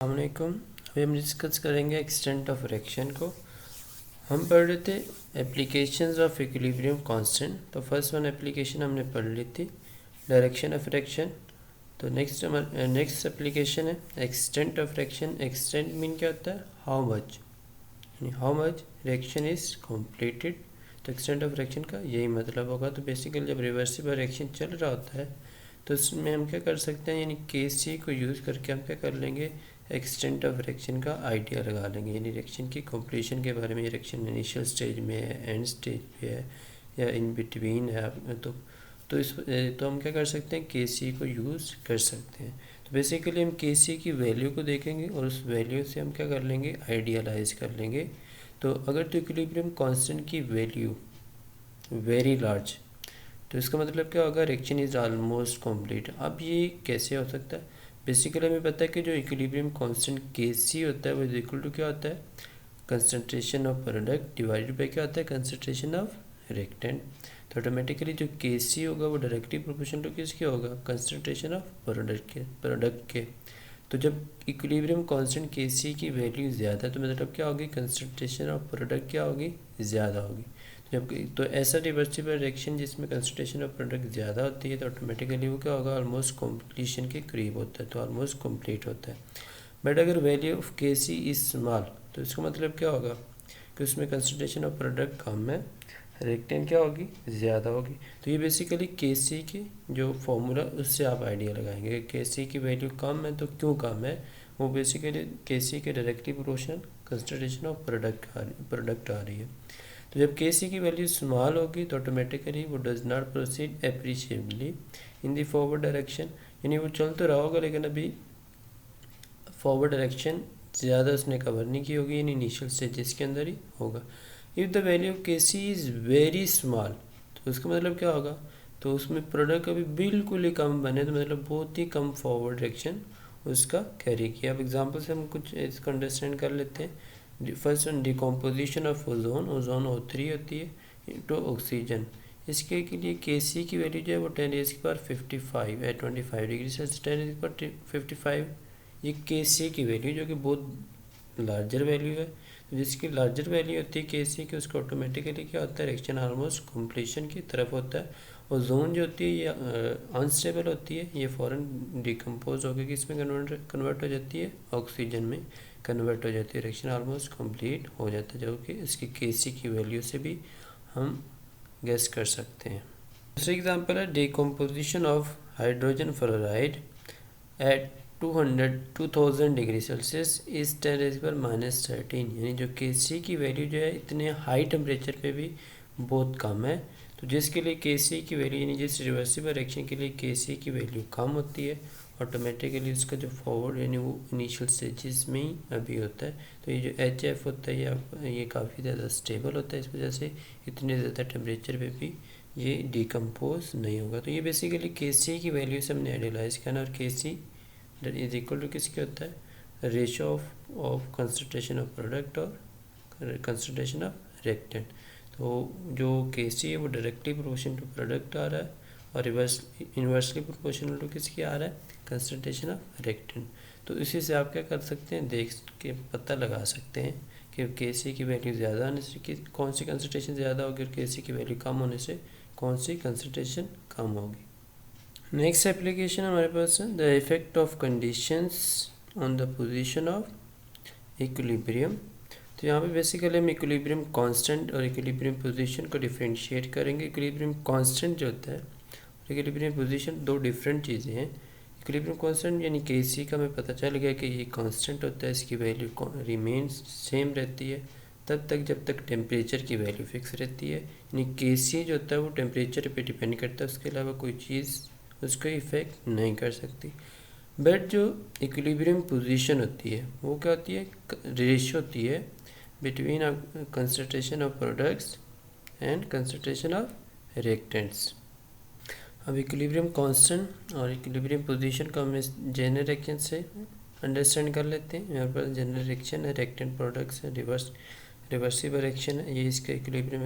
अस्सलामुअलैकुम। अभी हम डिस्कस करेंगे एक्सटेंट ऑफ रिएक्शन को। हम पढ़ रहे थे एप्लीकेशंस ऑफ इक्विलिब्रियम कांस्टेंट। तो फर्स्ट वन एप्लीकेशन हमने पढ़ ली थी, डायरेक्शन ऑफ रिएक्शन। तो नेक्स्ट एप्लीकेशन है extent of reaction. Extent mean क्या होता है? हाउ मच, यानी how much reaction is completed. तो एक्सटेंट ऑफ रिएक्शन का यही मतलब होगा। तो बेसिकली जब रिवर्सिबल रिएक्शन चल रहा होता है तो उसमें हम क्या कर सकते हैं, यानी KC को यूज़ करके हम क्या कर लेंगे, एक्सटेंट ऑफ रिएक्शन का आइडिया लगा लेंगे। यानी रिएक्शन की कंप्लीशन के बारे में, रिएक्शन इनिशियल स्टेज में है, एंड स्टेज पे है या इन बिटवीन है, तो हम क्या कर सकते हैं, KC को यूज़ कर सकते हैं। तो बेसिकली हम KC की वैल्यू को देखेंगे और उस वैल्यू से हम क्या कर लेंगे, आइडियलाइज कर लेंगे। तो अगर तो इक्विलिब्रियम कांस्टेंट की वैल्यू वेरी लार्ज, तो इसका मतलब क्या होगा, रिएक्शन इज़ ऑलमोस्ट कंप्लीट। अब ये कैसे हो सकता है? बेसिकली हमें पता है कि जो इक्विलिब्रियम कांस्टेंट KC होता है वो इज इक्वल टू क्या होता है, concentration of product divided by क्या होता है, कंसंट्रेशन ऑफ रिएक्टेंट। तो ऑटोमेटिकली जो KC होगा वो डायरेक्टली प्रोपोर्शनल टू किसके होगा, कंसंट्रेशन ऑफ प्रोडक्ट के। तो जब इक्विलिब्रियम कांस्टेंट KC की वैल्यू ज़्यादा है तो मतलब क्या होगी, कंसंट्रेशन ऑफ प्रोडक्ट क्या होगी, ज़्यादा होगी। तो ऐसा रिवर्सिबल रिएक्शन जिसमें कंसंट्रेशन ऑफ प्रोडक्ट ज़्यादा होती है तो ऑटोमेटिकली वो क्या होगा, ऑलमोस्ट कम्प्लीशन के करीब होता है, तो ऑलमोस्ट कंप्लीट होता है। बट अगर value of KC is small तो इसका मतलब क्या होगा कि उसमें कंसंट्रेशन ऑफ प्रोडक्ट कम है, रिएक्टेंट क्या होगी, ज़्यादा होगी। तो ये बेसिकली KC की जो फॉर्मूला उससे आप आइडिया लगाएंगे। KC की वैल्यू कम है तो क्यों कम है, वो बेसिकली KC के directly proportional concentration of product आ रही है। तो जब KC की वैल्यू स्मॉल होगी तो ऑटोमेटिकली वो does not proceed appreciably in the forward direction, यानी वो चल तो रहा होगा लेकिन अभी फॉरवर्ड डायरेक्शन ज़्यादा उसने कवर नहीं की होगी, यानी इनिशियल स्टेजेस के अंदर ही होगा। If the value of KC is very small तो उसका मतलब क्या होगा, तो उसमें प्रोडक्ट अभी बिल्कुल ही कम बने, तो मतलब बहुत ही कम फॉरवर्ड डायरेक्शन उसका कैरी किया। अब एग्जाम्पल से हम कुछ इसको अंडरस्टैंड कर लेते हैं। First one, decomposition of ozone. Ozone O3 होती है टू ऑक्सीजन। इसके के लिए KC की वैल्यू जो है वो 10⁵ है, 25 डिग्री सेल्सियस, 10⁵55 ये KC की वैल्यू जो कि बहुत लार्जर वैल्यू है। तो जिसकी लार्जर वैल्यू होती है KC की, उसको ऑटोमेटिकली क्या होता है, रिएक्शन ऑलमोस्ट कंप्लीशन की तरफ होता है। ओजोन जो होती है ये अनस्टेबल होती है, ये फ़ौरन डिकम्पोज होकर किसमें कन्वर्ट हो जाती है, ऑक्सीजन में कन्वर्ट हो जाती है, रिएक्शन ऑलमोस्ट कंप्लीट हो जाता है, जो कि इसकी KC की वैल्यू से भी हम गेस कर सकते हैं। दूसरा एग्जांपल है decomposition of hydrogen fluoride at 2000 degree Celsius is 10⁻⁻13, यानी जो KC की वैल्यू जो है इतने हाई टेम्परेचर पे भी बहुत कम है। तो जिसके लिए KC की वैल्यू, यानी जिस रिवर्सिबल रिएक्शन के लिए KC की वैल्यू कम होती है, ऑटोमेटिकली उसका जो फॉरवर्ड यानी वो इनिशियल स्टेजेस में ही अभी होता है। तो ये जो HF होता है ये काफ़ी ज़्यादा स्टेबल होता है, इस वजह से इतने ज़्यादा टेम्परेचर पे भी ये डिकम्पोज नहीं होगा। तो ये बेसिकली KC की वैल्यू से हमने आइडियलाइज करना, और KC इज इक्वल टू किसके होता है, ratio of concentration of product और कंसंट्रेशन ऑफ रिएक्टेंट। तो जो KC है वो डायरेक्टली प्रोपोर्शनल टू प्रोडक्ट आ रहा है और इन्वर्सली प्रोपोर्शनल टू किसकी आ रहा है, कंसंट्रेशन ऑफ रिएक्टेंट। तो इसी से आप क्या कर सकते हैं, देख के पता लगा सकते हैं कि KC की वैल्यू ज़्यादा होने से कौन सी कंसंट्रेशन ज़्यादा होगी और KC की वैल्यू कम होने से कौन सी कंसंट्रेशन कम होगी। नेक्स्ट एप्लीकेशन हमारे पास है the effect of conditions on the position of equilibrium. तो यहाँ पे बेसिकली हम इक्विलिब्रियम कांस्टेंट और इक्विलिब्रियम पोजीशन को डिफरेंशिएट करेंगे। इक्विलिब्रियम कांस्टेंट जो होता है और इक्विलिब्रियम पोजीशन दो डिफरेंट चीज़ें हैं। इक्विलिब्रियम कांस्टेंट यानी KC का हमें पता चल गया कि ये कांस्टेंट होता है, इसकी वैल्यू रिमेन्स सेम रहती है तब तक जब तक टेम्परेचर की वैल्यू फिक्स रहती है। यानी KC जो होता है वो टेम्परेचर पे डिपेंड करता है, उसके अलावा कोई चीज़ उसको इफ़ेक्ट नहीं कर सकती। बट जो इक्विलिब्रियम पोजीशन होती है वो क्या होती है, रेशियो होती है between concentration of products and concentration of reactants. अब इक्विलिब्रियम कांस्टेंट और इक्विलिब्रियम पोजीशन को हम इस जनरल रिएक्शन से अंडरस्टैंड कर लेते हैं। यहाँ पर जनरल रिएक्शन है, रिएक्टेंट प्रोडक्ट्स है, रिवर्सिबल रिएक्शन है, ये इसका इक्विलिब्रियम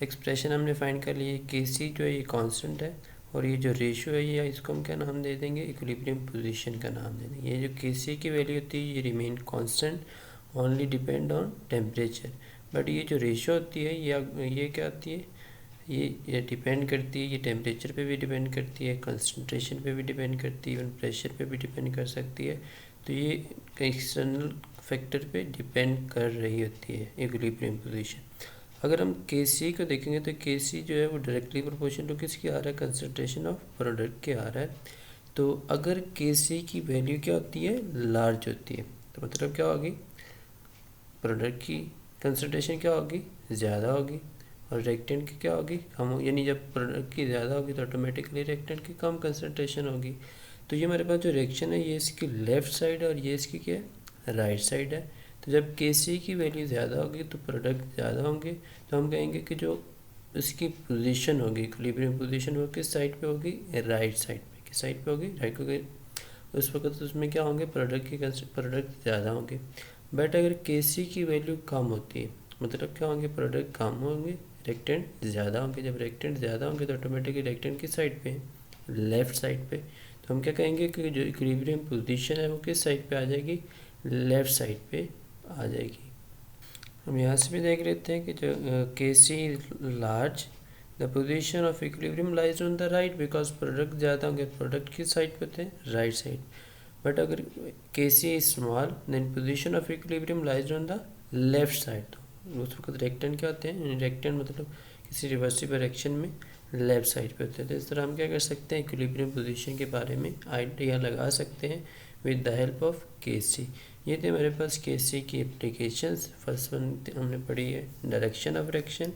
एक्सप्रेशन हमने फाइंड कर ली है। KC जो है ये कांस्टेंट है और ये जो रेशियो है ये इसको हम क्या नाम दे देंगे, इक्विलिब्रियम पोजीशन का नाम दे देंगे। ये जो Kc की वैल्यू होती है ये remain constant, only depend on temperature. But ये जो रेशियो होती है ये क्या होती है, ये डिपेंड करती है, ये टेम्परेचर पे भी डिपेंड करती है, कंसंट्रेशन पे भी डिपेंड करती है, इवन प्रेशर पे भी डिपेंड कर सकती है। तो ये एक्सटर्नल फैक्टर पे डिपेंड कर रही होती है इक्विलिब्रियम पोजीशन। अगर हम Kc को देखेंगे तो Kc जो है वो डायरेक्टली प्रोपोर्शनल टू किसकी आ रहा है, कंसंट्रेशन ऑफ प्रोडक्ट के आ रहा है। तो अगर Kc की वैल्यू क्या होती है, लार्ज होती है, तो मतलब क्या होगी, प्रोडक्ट की कंसंट्रेशन क्या होगी, ज़्यादा होगी, और रिएक्टेंट की क्या होगी, कम। यानी जब प्रोडक्ट की ज़्यादा होगी तो ऑटोमेटिकली रिएक्टेंट की कम कंसंट्रेशन होगी। तो ये हमारे पास जो रिएक्शन है ये इसकी लेफ़्ट साइड है और ये इसकी क्या है, राइट साइड है। तो जब Kc की वैल्यू ज़्यादा होगी तो प्रोडक्ट ज़्यादा होंगे, तो हम कहेंगे कि जो इसकी पोजीशन होगी, इक्विलिब्रियम पोजीशन वो किस साइड पे होगी, राइट साइड पे। किस साइड पे होगी, राइट, क्योंकि उस वक्त उसमें क्या होंगे, प्रोडक्ट ज़्यादा होंगे। बट अगर Kc की वैल्यू कम होती है, मतलब क्या होंगे, प्रोडक्ट कम होंगे, रिएक्टेंट ज़्यादा होंगे। जब रिएक्टेंट ज़्यादा होंगे तो ऑटोमेटिकली रिएक्टेंट किस साइड पे है, लेफ़्ट साइड पे। तो हम क्या कहेंगे कि जो इक्विलिब्रियम पोजीशन है वो किस साइड पे आ जाएगी, लेफ़्ट साइड पे आ जाएगी। हम यहाँ से भी देख लेते हैं कि जो Kc large, the position of equilibrium lies on the right, because product ज़्यादा होंगे, प्रोडक्ट किस साइड पे थे, राइट साइड। बट अगर Kc is small then position of equilibrium lies on the left side. तो उस वक्त रिएक्टेंट क्या होते हैं, रिएक्टेंट मतलब किसी रिवर्सिबल रिएक्शन में लेफ्ट साइड पे होते हैं। तो इस तरह हम क्या कर सकते हैं, इक्विलिब्रियम पोजीशन के बारे में आइडिया लगा सकते हैं with the help of Kc। ये थे मेरे पास Kc की एप्लीकेशंस। फर्स्ट वन हमने पढ़ी है direction of reaction,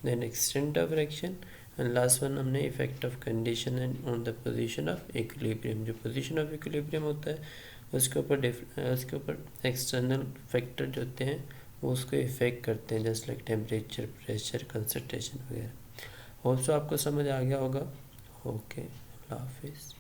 then extent of reaction, and last one हमने effect of condition and on the position of equilibrium. जो पोजीशन ऑफ इक्विलिब्रियम होता है उसके ऊपर एक्सटर्नल फैक्टर जो होते हैं वो उसको इफेक्ट करते हैं, जैसे लाइक टेम्परेचर, प्रेशर, कंसंट्रेशन वगैरह। होप सो आपको समझ आ गया होगा। ओके, अल्लाह हाफिज़।